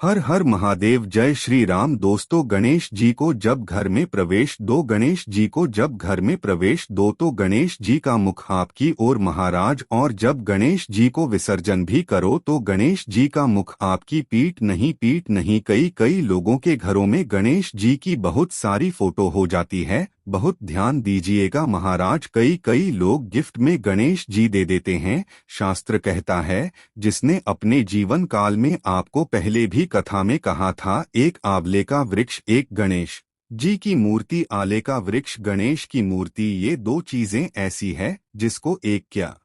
हर हर महादेव। जय श्री राम। दोस्तों, गणेश जी को जब घर में प्रवेश दो, गणेश जी को जब घर में प्रवेश दो तो गणेश जी का मुख आपकी ओर महाराज, और जब गणेश जी को विसर्जन भी करो तो गणेश जी का मुख आपकी पीठ नहीं। कई कई लोगों के घरों में गणेश जी की बहुत सारी फोटो हो जाती है। बहुत ध्यान दीजिएगा महाराज, कई कई लोग गिफ्ट में गणेश जी दे देते हैं। शास्त्र कहता है, जिसने अपने जीवन काल में आपको पहले भी कथा में कहा था, एक आंवले का वृक्ष एक गणेश जी की मूर्ति, आले का वृक्ष गणेश की मूर्ति, ये दो चीजें ऐसी है जिसको एक क्या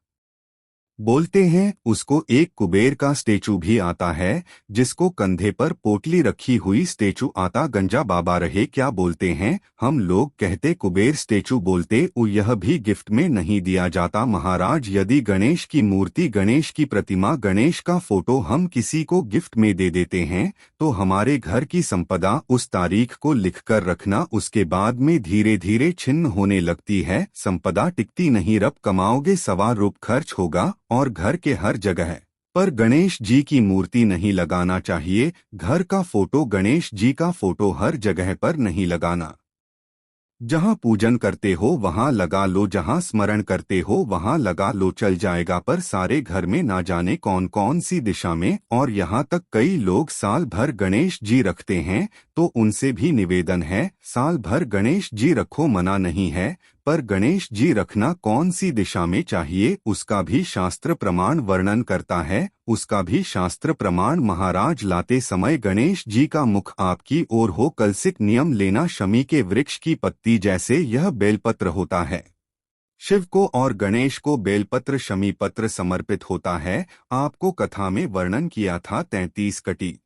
बोलते हैं। उसको एक कुबेर का स्टेचू भी आता है, जिसको कंधे पर पोटली रखी हुई स्टेचू आता। गंजा बाबा रहे क्या बोलते हैं, हम लोग कहते कुबेर स्टेचू बोलते। यह भी गिफ्ट में नहीं दिया जाता महाराज। यदि गणेश की मूर्ति, गणेश की प्रतिमा, गणेश का फोटो हम किसी को गिफ्ट में दे देते हैं तो हमारे घर की संपदा उस तारीख को लिखकर रखना, उसके बाद में धीरे धीरे छिन्न होने लगती है। संपदा टिकती नहीं, रब कमाओगे सवा रुप खर्च होगा। और घर के हर जगह पर गणेश जी की मूर्ति नहीं लगाना चाहिए। घर का फोटो, गणेश जी का फोटो हर जगह पर नहीं लगाना। जहां पूजन करते हो वहां लगा लो, जहां स्मरण करते हो वहां लगा लो, चल जाएगा। पर सारे घर में ना जाने कौन कौन सी दिशा में, और यहाँ तक कई लोग साल भर गणेश जी रखते हैं, तो उनसे भी निवेदन है, साल भर गणेश जी रखो, मना नहीं है, पर गणेश जी रखना कौन सी दिशा में चाहिए उसका भी शास्त्र प्रमाण वर्णन करता है। उसका भी शास्त्र प्रमाण महाराज लाते समय गणेश जी का मुख आपकी ओर हो। कलसिक नियम लेना, शमी के वृक्ष की पत्ती जैसे यह बेलपत्र होता है। शिव को और गणेश को बेलपत्र शमी पत्र समर्पित होता है। आपको कथा में वर्णन किया था 33 कटी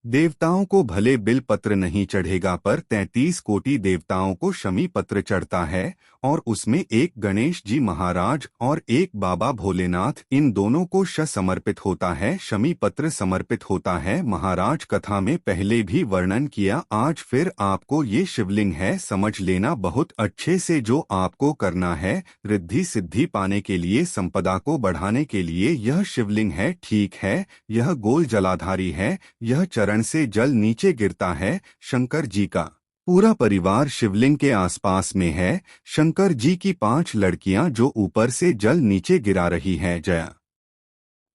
देवताओं को भले बिल पत्र नहीं चढ़ेगा, पर 33 कोटि देवताओं को शमी पत्र चढ़ता है, और उसमें एक गणेश जी महाराज और एक बाबा भोलेनाथ, इन दोनों को समर्पित होता है, शमी पत्र समर्पित होता है महाराज। कथा में पहले भी वर्णन किया, आज फिर आपको ये शिवलिंग है, समझ लेना बहुत अच्छे से। जो आपको करना है रिद्धि सिद्धि पाने के लिए, संपदा को बढ़ाने के लिए, यह शिवलिंग है, ठीक है। यह गोल जलाधारी है, यह चरण से जल नीचे गिरता है। शंकर जी का पूरा परिवार शिवलिंग के आसपास में है। शंकर जी की 5 लड़कियां जो ऊपर से जल नीचे गिरा रही हैं, जया,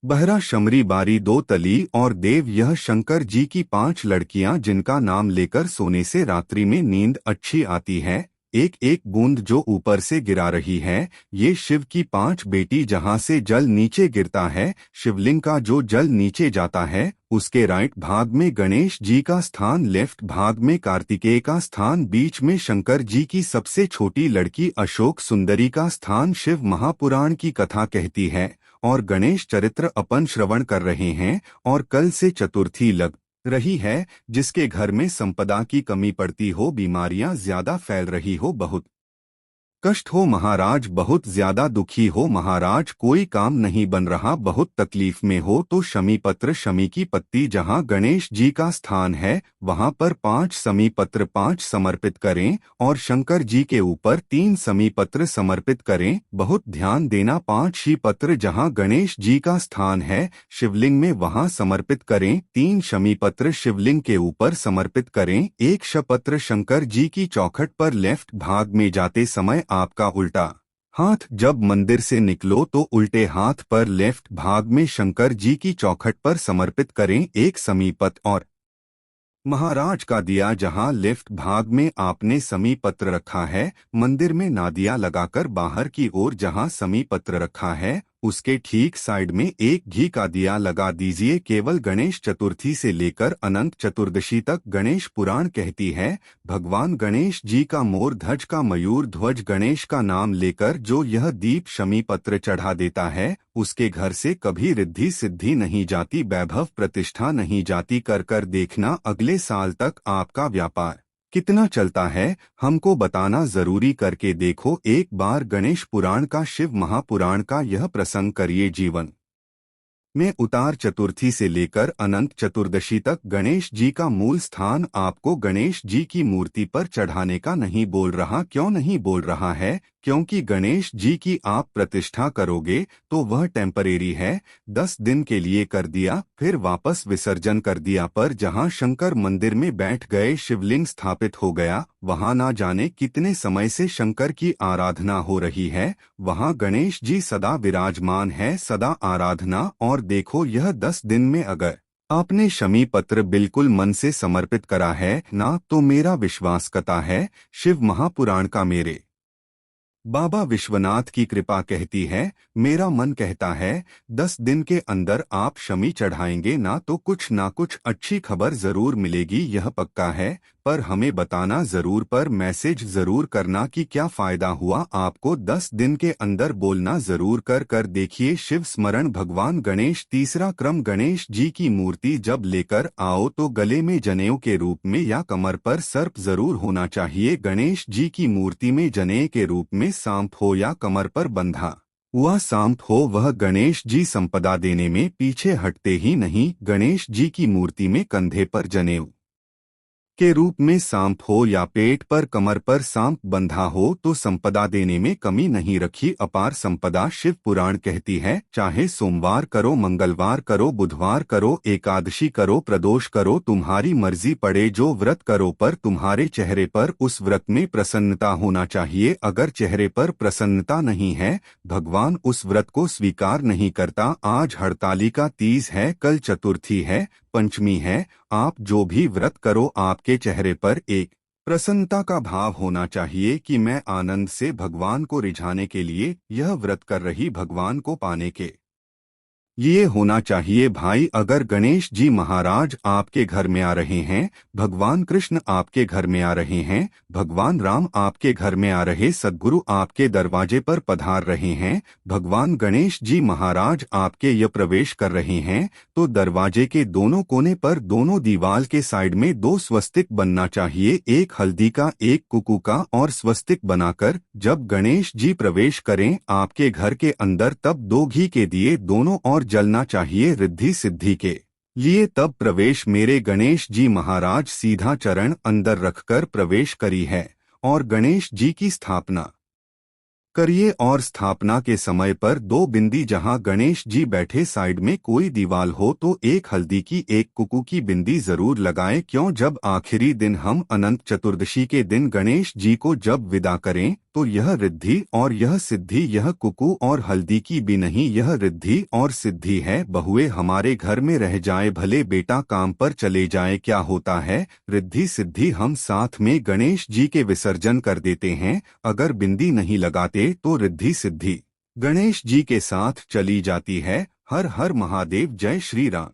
बहरा, शमरी, बारी, दो तली और देव, यह शंकर जी की 5 लड़कियां जिनका नाम लेकर सोने से रात्रि में नींद अच्छी आती है। एक एक बूंद जो ऊपर से गिरा रही है, ये शिव की 5 बेटी। जहां से जल नीचे गिरता है, शिवलिंग का जो जल नीचे जाता है, उसके राइट भाग में गणेश जी का स्थान, लेफ्ट भाग में कार्तिकेय का स्थान, बीच में शंकर जी की सबसे छोटी लड़की अशोक सुंदरी का स्थान। शिव महापुराण की कथा कहती है और गणेश चरित्र अपन श्रवण कर रहे हैं, और कल से चतुर्थी लग रही है। जिसके घर में संपदा की कमी पड़ती हो, बीमारियां ज्यादा फैल रही हो, बहुत कष्ट हो महाराज, बहुत ज्यादा दुखी हो महाराज, कोई काम नहीं बन रहा, बहुत तकलीफ में हो, तो शमी पत्र, शमी की पत्ती जहां गणेश जी का स्थान है वहां पर 5 शमी पत्र 5 समर्पित करें, और शंकर जी के ऊपर 3 शमी पत्र समर्पित करें। बहुत ध्यान देना, 5 ही पत्र जहां गणेश जी का स्थान है शिवलिंग में वहां समर्पित करें। 3 शमी पत्र शिवलिंग के ऊपर समर्पित करें। 1 शपत्र शंकर जी की चौखट पर लेफ्ट भाग में जाते समय आपका उल्टा हाथ जब मंदिर से निकलो तो उल्टे हाथ पर लेफ्ट भाग में शंकर जी की चौखट पर समर्पित करें। 1 समीपत और महाराज का दिया जहां लेफ्ट भाग में आपने समी पत्र रखा है, मंदिर में नादिया लगाकर बाहर की ओर जहां समी पत्र रखा है उसके ठीक साइड में 1 घी का दिया लगा दीजिए। केवल गणेश चतुर्थी से लेकर अनंत चतुर्दशी तक गणेश पुराण कहती है, भगवान गणेश जी का मोर ध्वज का मयूर ध्वज गणेश का नाम लेकर जो यह दीप शमी पत्र चढ़ा देता है, उसके घर से कभी रिद्धि सिद्धि नहीं जाती, वैभव प्रतिष्ठा नहीं जाती। कर कर देखना अगले साल तक आपका व्यापार कितना चलता है, हमको बताना जरूरी, करके देखो एक बार। गणेश पुराण का, शिव महापुराण का यह प्रसंग करिए। जीवन में उतार चतुर्थी से लेकर अनंत चतुर्दशी तक गणेश जी का मूल स्थान आपको गणेश जी की मूर्ति पर चढ़ाने का नहीं बोल रहा। क्यों नहीं बोल रहा है? क्योंकि गणेश जी की आप प्रतिष्ठा करोगे तो वह टेम्परेरी है, 10 दिन के लिए कर दिया फिर वापस विसर्जन कर दिया। पर जहां शंकर मंदिर में बैठ गए शिवलिंग स्थापित हो गया, वहां ना जाने कितने समय से शंकर की आराधना हो रही है, वहां गणेश जी सदा विराजमान है, सदा आराधना। और देखो यह 10 दिन में अगर आपने शमी पत्र बिल्कुल मन से समर्पित करा है ना, तो मेरा विश्वास करता है, शिव महापुराण का मेरे बाबा विश्वनाथ की कृपा कहती है, मेरा मन कहता है, 10 दिन के अंदर आप शमी चढ़ाएंगे ना तो कुछ ना कुछ अच्छी खबर जरूर मिलेगी, यह पक्का है। पर हमें बताना जरूर, पर मैसेज जरूर करना कि क्या फायदा हुआ आपको। 10 दिन के अंदर बोलना जरूर कर देखिए। शिव स्मरण भगवान गणेश। तीसरा क्रम, गणेश जी की मूर्ति जब लेकर आओ तो गले में जनेऊ के रूप में या कमर पर सर्प जरूर होना चाहिए। गणेश जी की मूर्ति में जनेऊ के रूप में सांप हो या कमर पर बंधा हुआ सांप हो, वह गणेश जी संपदा देने में पीछे हटते ही नहीं। गणेश जी की मूर्ति में कंधे पर जनेऊ के रूप में सांप हो या पेट पर कमर पर सांप बंधा हो तो संपदा देने में कमी नहीं रखी। अपार संपदा शिव पुराण कहती है, चाहे सोमवार करो, मंगलवार करो, बुधवार करो, एकादशी करो, प्रदोष करो, तुम्हारी मर्जी पड़े जो व्रत करो, पर तुम्हारे चेहरे पर उस व्रत में प्रसन्नता होना चाहिए। अगर चेहरे पर प्रसन्नता नहीं है, भगवान उस व्रत को स्वीकार नहीं करता। आज हड़तालिका तीज है, कल चतुर्थी है, पंचमी है, आप जो भी व्रत करो आपके चेहरे पर एक प्रसन्नता का भाव होना चाहिए कि मैं आनंद से भगवान को रिझाने के लिए यह व्रत कर रही, भगवान को पाने के ये होना चाहिए भाई। अगर गणेश जी महाराज आपके घर में आ रहे हैं, भगवान कृष्ण आपके घर में आ रहे हैं, भगवान राम आपके घर में आ रहे, सद्गुरु आपके दरवाजे पर पधार रहे हैं, भगवान गणेश जी महाराज आपके ये प्रवेश कर रहे हैं, तो दरवाजे के दोनों कोने पर दोनों दीवाल के साइड में 2 स्वस्तिक बनना चाहिए, एक हल्दी का एक कुकू का, और स्वस्तिक बनाकर जब गणेश जी प्रवेश करें आपके घर के अंदर तब 2 घी के दिए दोनों और जलना चाहिए रिद्धि सिद्धि के लिए। तब प्रवेश मेरे गणेश जी महाराज सीधा चरण अंदर रखकर प्रवेश करी है और गणेश जी की स्थापना करिए। और स्थापना के समय पर 2 बिंदी जहां गणेश जी बैठे साइड में कोई दीवाल हो तो एक हल्दी की एक कुकू की बिंदी जरूर लगाएं। क्यों, जब आखिरी दिन हम अनंत चतुर्दशी के दिन गणेश जी को जब विदा करें तो यह रिद्धि और यह सिद्धि, यह कुकू और हल्दी की भी नहीं, यह रिद्धि और सिद्धि है। बहुए हमारे घर में रह जाए, भले बेटा काम पर चले जाए, क्या होता है, रिद्धि सिद्धि हम साथ में गणेश जी के विसर्जन कर देते हैं। अगर बिंदी नहीं लगाते तो रिद्धि सिद्धि गणेश जी के साथ चली जाती है। हर हर महादेव, जय श्री राम।